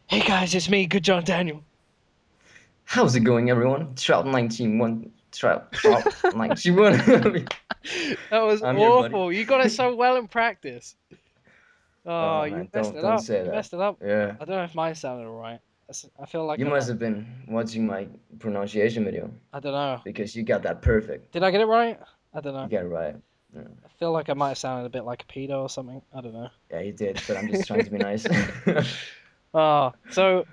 Hey guys, it's me, GudjonDaniel. How's it going, everyone? Trout 19-1. Trout 91. That was I'm here, buddy. awful. You got it so well in practice. Oh, Oh you man, messed don't it don't up. say You that. messed it up. Yeah, I don't know if mine sounded alright. I feel like you must have been watching my pronunciation video I don't know. because you got that perfect. Did I get it right? I don't know. You got it right. Yeah, I feel like I might have sounded a bit like a pedo or something. I don't know. yeah, you did, but I'm just trying to be nice. Oh, so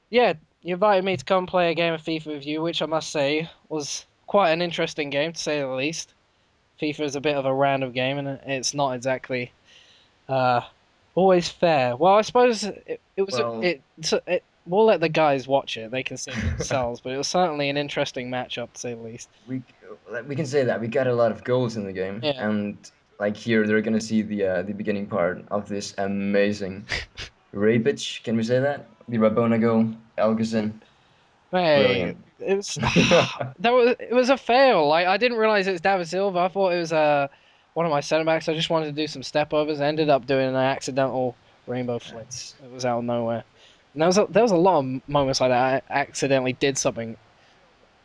yeah, you invited me to come play a game of FIFA with you, which I must say was quite an interesting game to say the least. FIFA is a bit of a random game, and it's not exactly Uh, always fair. Well, I suppose it was Well, it. We'll let the guys watch it; they can see for themselves. But it was certainly an interesting matchup, to say the least. we we can say that we got a lot of goals in the game, Yeah. and like here they're gonna see the beginning part of this amazing rapage. Can we say that? The Rabona goal, Elgison, Hey, brilliant. it was it was a fail. Like I didn't realize it was David Silva. I thought it was one of my centre backs. I just wanted to do some step overs. I ended up doing an accidental rainbow flick. That's It was out of nowhere. And there was a lot of moments like that. I accidentally did something.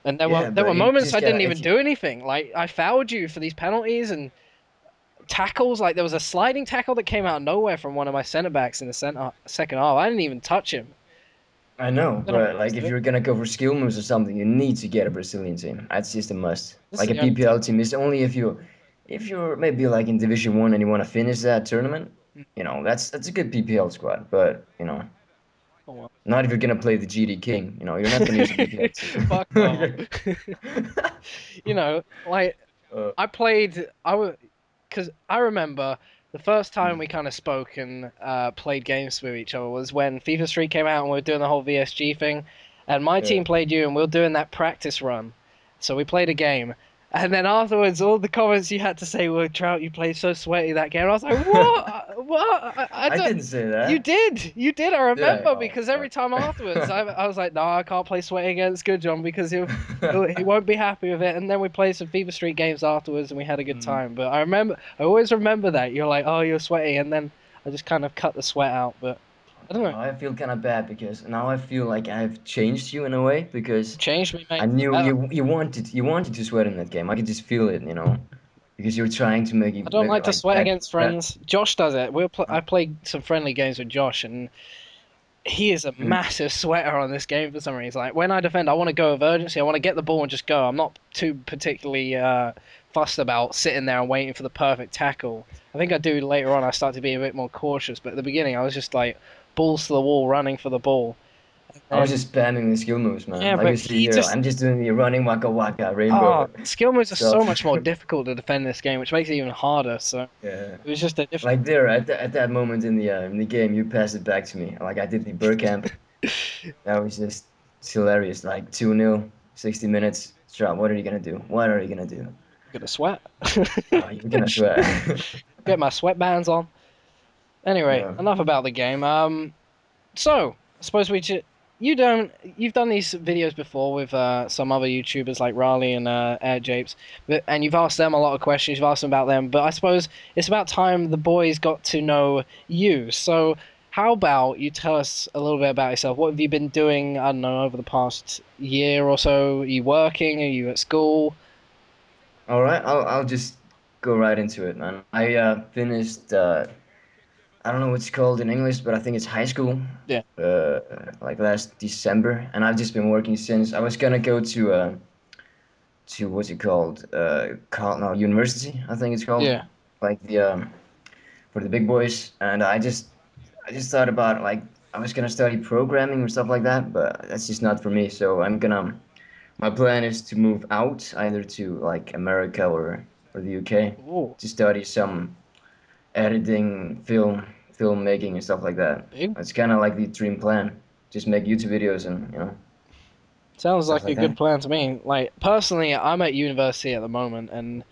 And yeah, there were but you moments just I didn't gotta even if you do anything. Like I fouled you for these penalties and tackles. Like there was a sliding tackle that came out of nowhere from one of my centre backs in the second half. I didn't even touch him. I know, I don't know but what I was like if doing. you're gonna go for skill moves or something, you need to get a Brazilian team. That's just a must. This is Like a the only PPL team. team is only if you're maybe like in Division One and you want to finish that tournament, that's a good PPL squad. But Oh well. not if you're gonna play the GD King. You're not gonna use a PPL team. Fuck off. Like uh, I played. I was because I remember the first time we kind of spoke and played games with each other was when FIFA Street came out and we were doing the whole VSG thing, and my yeah. team played you and we were doing that practice run. So we played a game, and then afterwards, all the comments you had to say were, "Trout, you played so sweaty that game." And I was like, "What? What? I I don't." didn't say You that. did, you did. I Did I? remember Oh because every fuck. time afterwards, I was like, "No, I can't play sweaty against Good John because he won't be happy with it." And then we played some FIFA Street games afterwards, and we had a good Hmm. time. But I always remember that you're like, "Oh, you're sweaty," and then I just kind of cut the sweat out. But I don't know, Now I feel kind of bad because now I feel like I've changed you in a way because changed me, I made me knew better. you wanted to sweat in that game. I could just feel it, because you're trying to I don't make like to like sweat that against that. friends. Josh does it. I played some friendly games with Josh, and he is a Mm. massive sweater on this game for some reason. Like when I defend, I want to go with urgency. I want to get the ball and just go. I'm not too particularly fussed about sitting there and waiting for the perfect tackle. I think I do later on. I start to be a bit more cautious, but at the beginning, I was just like balls to the wall, running for the ball. I was And just spamming the skill moves, man. yeah, Like but you see he here, just I'm just doing the running waka waka ah, rainbow skill moves are so stuff. much more difficult to defend this game, which makes it even harder. So Yeah. it was just a different. Like there at that moment in the game, you passed it back to me. Like I did the Burkamp. That was just hilarious. Like 2-0, 60 minutes. Strap, what are you gonna do? What are you gonna do? Gonna sweat. Oh, you're gonna sweat. Get my sweatbands on. Anyway, Yeah. enough about the game. So, I suppose we should. You've done these videos before with some other YouTubers like Raleigh and Air Japes, and you've asked them a lot of questions. You've asked them about them, but I suppose it's about time the boys got to know you. So, how about you tell us a little bit about yourself? What have you been doing? I don't know, over the past year or so. Are you working? Are you at school? All right, I'll just go right into it, man. I finished I don't know what's called in English, but I think it's high school, Yeah, uh, like last December, and I've just been working since. I was gonna go to what's it called? No, university, I think it's called, yeah. like the for the big boys, and I just thought about like I was gonna study programming or stuff like that, but that's just not for me. So my plan is to move out either to like America or the UK Ooh, to study some editing, filmmaking and stuff like that. big. It's kind of like the dream plan. Just make YouTube videos and Sounds stuff like a like good that. plan to me. Like personally, I'm at university at the moment, and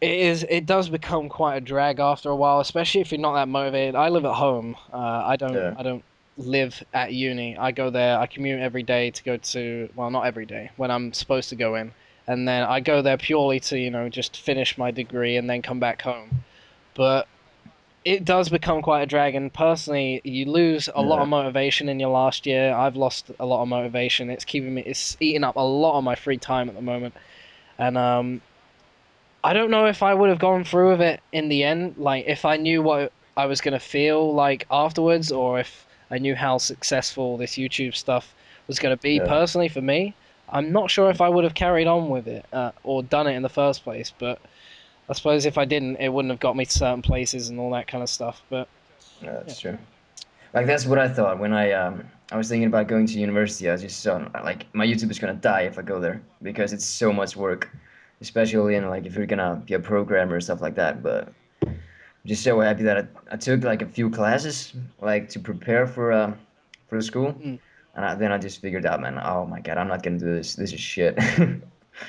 it does become quite a drag after a while, especially if you're not that motivated. I live at home. Yeah. I don't live at uni. I go there. I commute every day to go to, well, not every day, when I'm supposed to go in. And then I go there purely to, just finish my degree and then come back home. But it does become quite a drag. And personally, you lose a lot of Yeah, motivation in your last year. I've lost a lot of motivation. It's keeping me, it's eating up a lot of my free time at the moment. And I don't know if I would have gone through with it in the end, like if I knew what I was gonna feel like afterwards, or if I knew how successful this YouTube stuff was gonna be yeah, personally for me. I'm not sure if I would have carried on with it or done it in the first place, but I suppose if I didn't, it wouldn't have got me to certain places and all that kind of stuff. But yeah, yeah. that's true. Like that's what I thought when I was thinking about going to university. I was just so like my YouTube is gonna die if I go there because it's so much work, especially in like if you're gonna be a programmer and stuff like that. But I'm just so happy that I took like a few classes like to prepare for the school, Mm, and then I just figured out, man, oh my God, I'm not gonna do this. This is shit.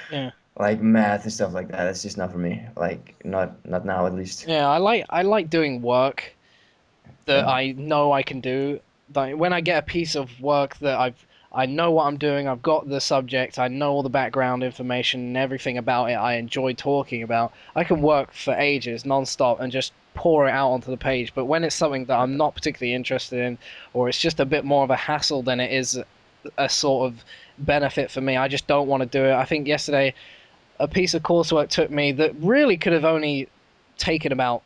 yeah. Like math and stuff like that. That's just not for me. Like not now at least. Yeah, I like doing work that Yeah, I know I can do. Like when I get a piece of work that I know what I'm doing, I've got the subject, I know all the background information and everything about it I enjoy talking about. I can work for ages non-stop and just pour it out onto the page. But when it's something that I'm not particularly interested in, or it's just a bit more of a hassle than it is a sort of benefit for me, I just don't want to do it. I think yesterday a piece of coursework took me that really could have only taken about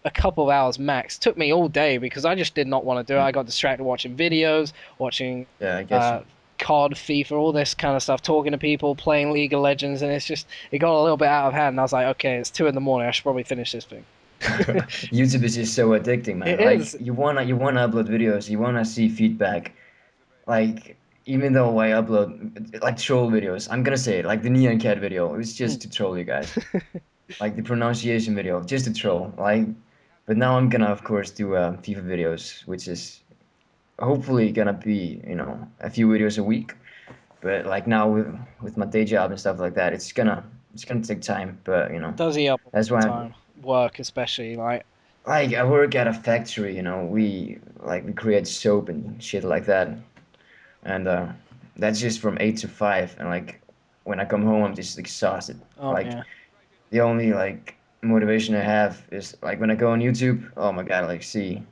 a couple of hours max. Took me all day because I just did not want to do it. yeah, I got distracted watching videos, watching yeah. I get you. uh, COD, FIFA, all this kind of stuff, talking to people, playing League of Legends, and it got a little bit out of hand. And I was like, okay, it's 2 in the morning. I should probably finish this thing. YouTube is just so addicting, man. It Like is. you wanna upload videos, you wanna see feedback. Like even though I upload like troll videos, I'm gonna say it, like the Neon Cat video, it was Mm, just to troll you guys. Like the pronunciation video, just to troll. Like, but now I'm gonna of course do FIFA videos, which is hopefully gonna be a few videos a week. But like now with my day job and stuff like that, it's gonna take time. But it does eat up a lot that's of why time. Work, especially. Like, like I work at a factory. We create soap and shit like that, and that's just from 8 to 5. And like when I come home, I'm just exhausted. oh, Like yeah. the only like motivation I have is like when I go on YouTube. Oh my God, like see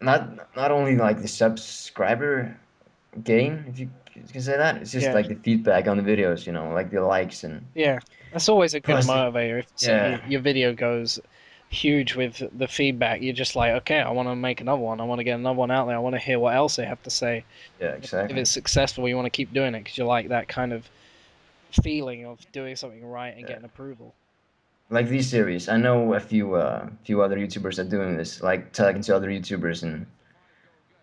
not only like the subscriber gain, if you can say that. It's just Yeah. like the feedback on the videos, like the likes and Yeah, that's always a good plus the motivator. If yeah, your video goes huge with the feedback, you're just like, okay, I want to make another one. I want to get another one out there. I want to hear what else they have to say. yeah, If exactly. it's successful, you want to keep doing it because you like that kind of feeling of doing something right and Yeah. getting approval. Like these series, I know a few other YouTubers are doing this, like talking to other YouTubers and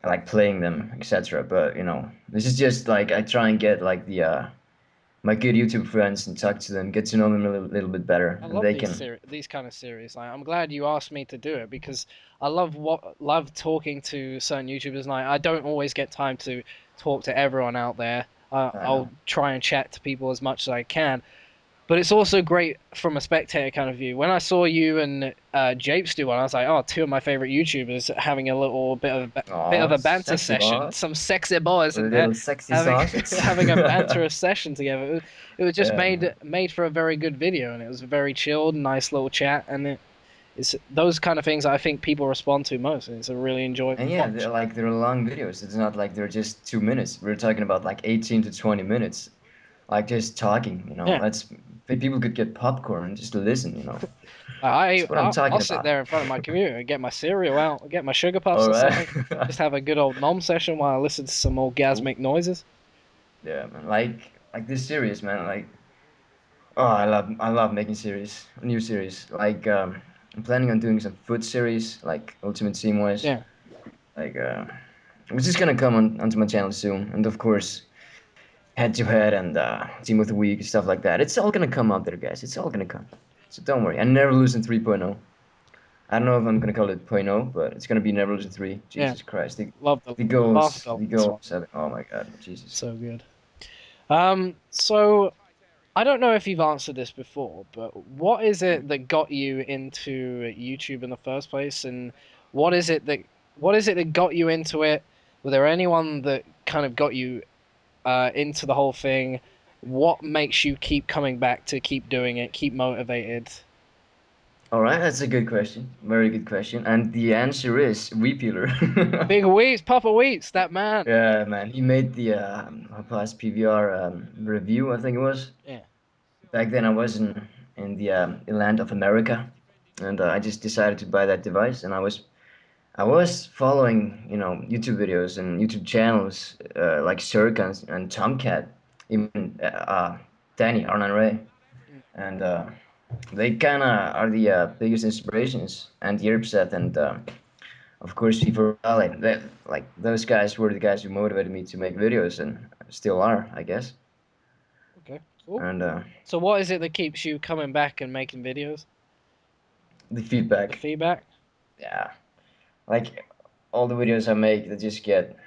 like playing them, etc. But this is just like I try and get like the my good YouTube friends and talk to them, get to know them a little bit better, I and love they can. these kind of series. I'm glad you asked me to do it because I love talking to certain YouTubers, and I don't always get time to talk to everyone out there. I I'll know. try and chat to people as much as I can. But it's also great from a spectator kind of view. When I saw you and Japes do one, I was like, oh, two of my favorite YouTubers having a little bit of Oh, a banter sexy session. boss, Some sexy boys a in there little sexy having sausage. having a banterous session together. It was just Yeah, made for a very good video, and it was very chilled, nice little chat, and it's those kind of things I think people respond to most, and it's a really enjoyable and yeah, watch. they're long videos. It's not like they're just 2 minutes. We're talking about like 18 to 20 minutes, like just talking. Yeah. That's people could get popcorn and just listen. I, That's what I'm I I'll talking sit about. there in front of my computer and get my cereal out, get my sugar puffs All or right. something. Just have a good old nom session while I listen to some Cool. orgasmic noises. Yeah, man. Like this series, man. Like, oh, I love making series, new series. Like, I'm planning on doing some food series, like Ultimate Team Wise. Yeah, Like, which is gonna come onto my channel soon, and of course, head to head and Team of the Week stuff like that. It's all gonna come out there, guys. It's all gonna come. So don't worry. I never lose in 3.0. I don't know if I'm gonna call it point 0, but it's gonna be never lose in 3. yeah. Jesus Christ. The Love the the goals, the last one. goals. Oh my God, Jesus. So good. So I don't know if you've answered this before, but what is it that got you into YouTube in the first place, and what is it that got you into it? Was there anyone that kind of got you into the whole thing? What makes you keep coming back to keep doing it, keep motivated? All right, that's a good question. Very good question. And the answer is Wheat Peeler. Big Wheats, Papa Wheats, that man. Yeah, man. He made the past PVR review, I think it was. Yeah. Back then, I was in the land of America, and I just decided to buy that device. And I was following, YouTube videos and YouTube channels like Circa and Tomcat, even Danny Arnan Mm. and they kind of are the biggest inspirations. And Yerpset and of course FIFA Rally. Like those guys were the guys who motivated me to make videos and still are, I guess. Okay, cool. And So what is it that keeps you coming back and making videos? the The feedback, feedback? yeah, like all the videos I make, they just get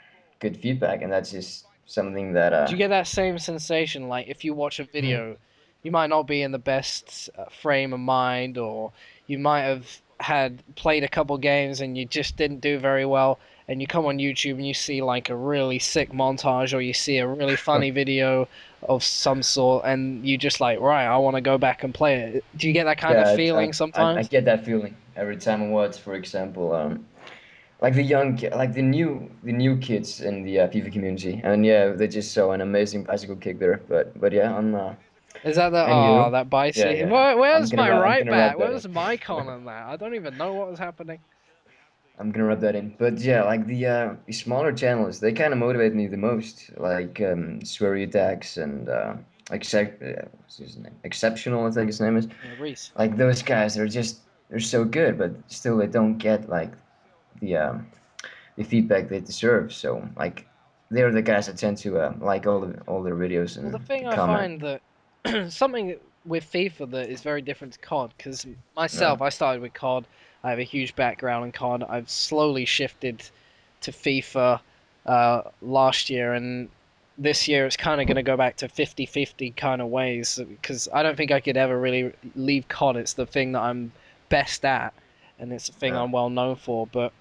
good feedback, and that's just something that Do you get that same sensation like if you watch a video, you might not be in the best frame of mind, or you might have had played a couple games and you just didn't do very well, and you come on YouTube and you see like a really sick montage, or you see a really funny video of some sort, and you just like, right, I want to go back and play it. Do you get that kind of yeah, feeling I sometimes? get that feeling every time I watch, for example, like the like the new kids in the FIFA community, and yeah, they just saw an amazing bicycle kick there. But yeah, Is that the anywho, that yeah, bicy? yeah, Where's my I'm right gonna wrap back? that Where's in. my con on that? I don't even know what was happening. I'm gonna wrap that in. But yeah, like the smaller channels, they kind of motivate me the most. Like Swery Attacks and what's his name? Exceptional, I think his name is. Yeah, Reese. Like those guys, they're so good, but still they don't get like the feedback they deserve. So like they're the guys that tend to like all their videos Well, the and thing I comment. find that something with FIFA that is very different to COD, because Yeah, myself, I started with COD. I have a huge background in COD. I've slowly shifted to FIFA last year, and this year it's kind of going to go back to 50-50 kind of ways, because I don't think I could ever really leave COD. It's the thing that I'm best at, and it's the thing yeah, I'm well known for. But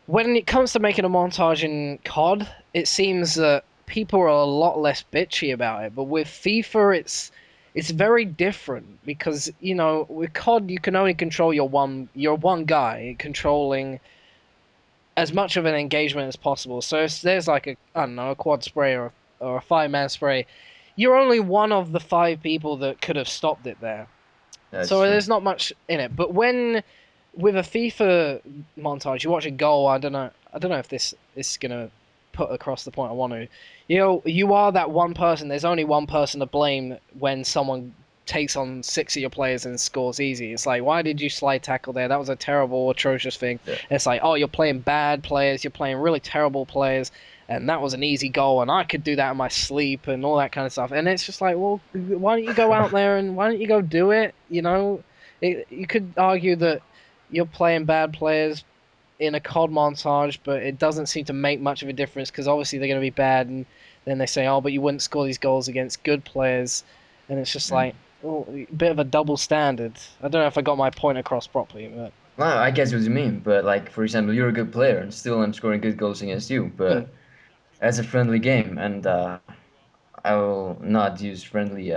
when it comes to making a montage in COD, it seems that people are a lot less bitchy about it. But with FIFA, it's very different because with COD you can only control your one guy controlling as much of an engagement as possible. So if there's like a I don't know a quad spray or a five-man spray, you're only one of the five people that could have stopped it there. that's So true. there's not much in it. But when with a FIFA montage, you watch a goal. I don't know if this is gonna put across the point I want to. You are that one person. There's only one person to blame when someone takes on six of your players and scores easy. It's like, why did you slide tackle there? That was a terrible, atrocious thing. Yeah, It's like, oh, you're playing bad players. You're playing really terrible players. And that was an easy goal, and I could do that in my sleep, and all that kind of stuff. And it's just like, well, why don't you go out there and why don't you go do it? You could argue that you're playing bad players in a COD montage, but it doesn't seem to make much of a difference because obviously they're going to be bad, and then they say, oh, but you wouldn't score these goals against good players, and it's just yeah. like, oh, a bit of a double standard. I don't know if I got my point across properly, but Well, I guess what you mean, but like for example, you're a good player, and still I'm scoring good goals against you. hmm, But as a friendly game, and I will not use friendly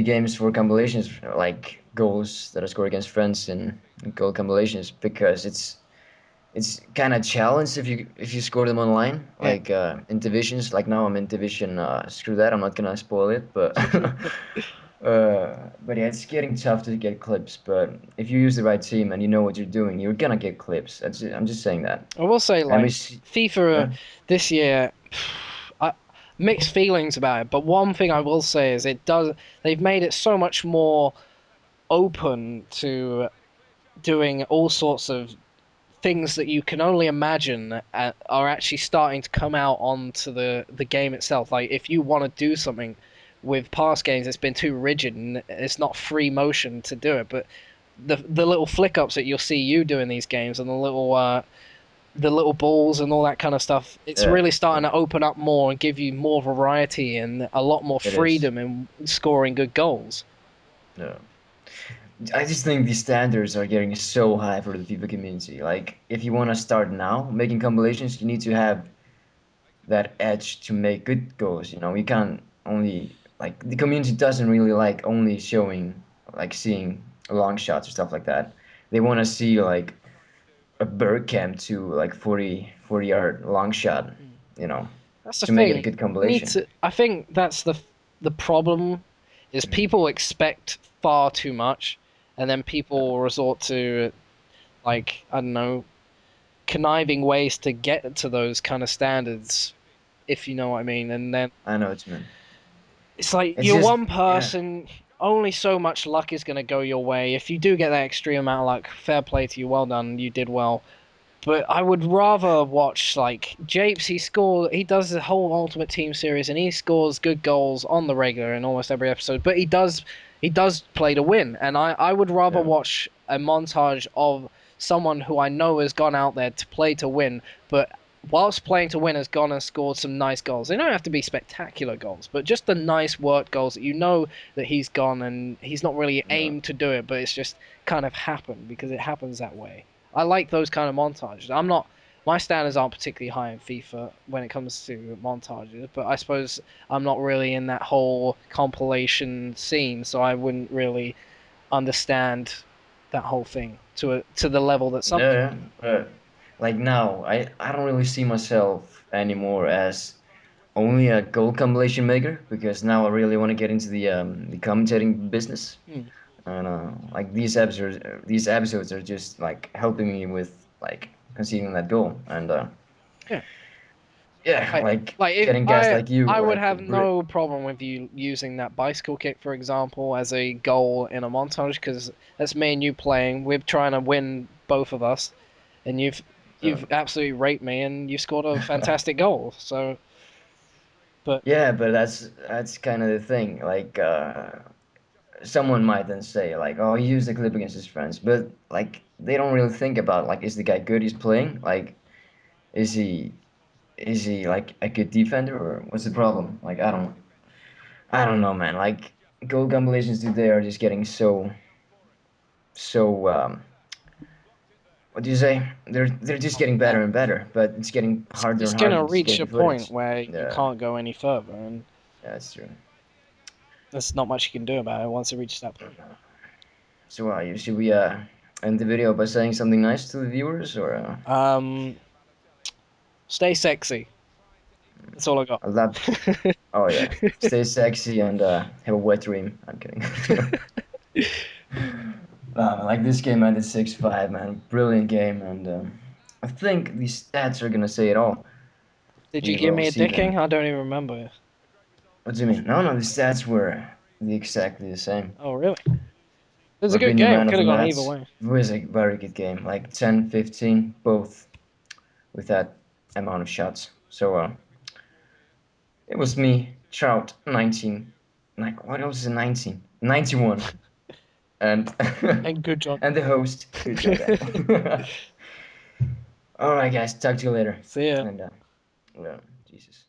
games for compilations like goals that I score against friends in goal compilations because it's kind of challenge if you score them online yeah. like in divisions. Like now I'm in division. Screw that, I'm not gonna spoil it, but but yeah, it's getting tough to get clips. But if you use the right team and you know what you're doing, you're gonna get clips. I'm just saying that. I will say, And we like, see, FIFA yeah, this year, I, mixed feelings about it, but one thing I will say is they've made it so much more open to doing all sorts of things that you can only imagine are actually starting to come out onto the game itself. Like if you want to do something with past games, it's been too rigid and it's not free motion to do it. But the little flick ups that you'll see you do in these games and the little balls and all that kind of stuff, it's yeah, really starting yeah, to open up more and give you more variety and a lot more it is. freedom in scoring good goals. Yeah. I just think the standards are getting so high for the FIFA community. Like, if you want to start now making compilations, you need to have that edge to make good goals. You can't only like the community doesn't really like only showing like seeing long shots or stuff like that. They want to see like a bird cam to like 40 yard long shot, Mm. you know, That's the to make it a thing. good You need compilation. to. I think that's the problem is Mhm. people expect far too much, and then people resort to like I don't know conniving ways to get to those kind of standards, if you know what I mean. And then I know what you mean. it's like It's you're just one yeah, person, only so much luck is going to go your way. If you do get that extreme amount of luck, fair play to you, well done, you did well. But I would rather watch like Japes. He does the whole Ultimate Team series, and he scores good goals on the regular in almost every episode. But he does play to win, and I would rather yeah, watch a montage of someone who I know has gone out there to play to win, but whilst playing to win has gone and scored some nice goals. They don't have to be spectacular goals, but just the nice work goals that you know that he's gone and he's not really yeah. aimed to do it, but it's just kind of happened because it happens that way. I like those kind of montages. I'm not My standards aren't particularly high in FIFA when it comes to montages, but I suppose I'm not really in that whole compilation scene, so I wouldn't really understand that whole thing to the level that some Yeah, people yeah. do. But like now, I don't really see myself anymore as only a goal compilation maker because now I really want to get into the commentating business. Hmm. And like these episodes are just like helping me with like conceding that goal. And Yeah. yeah, Like, like like if getting guys I like you, I would like have Brit. no problem with you using that bicycle kick, for example, as a goal in a montage, because that's me and you playing. We're trying to win both of us, and So you've absolutely raped me, and you scored a fantastic goal. So, but yeah, but that's kind of the thing. Like someone might then say like, oh, he used the clip against his friends, but like they don't really think about like, is the guy good? He's playing like, is he like a good defender or what's the problem? Like I don't know, man. Like goal compilations today are just getting so what do you say? They're just getting yeah, better and better, but it's getting harder it's and harder gonna to just reach get a the point footage. where you Yeah, can't go any further, and yeah, that's true. there's not much you can do about it once it reaches that point. So should we end the video by saying something nice to the viewers or Um, stay sexy. That's all I got. I love. Oh yeah, stay sexy and have a wet dream. I'm kidding. Like this game ended 6-5, man. Brilliant game, and I think these stats are gonna say it all. Did you We give will me a see dicking? then. I don't even remember. What do you mean? No, no, the stats were exactly the same. Oh, really? It was a We've good been the game. man of Could the have gone either match. way. It was a very good game, like 10, 15, both with that amount of shots. So it was me, Trout, 19. Like, what else is 19? 91. And And good job. and the host, GudjonDaniel. All right, guys. Talk to you later. See ya. And yeah, Jesus.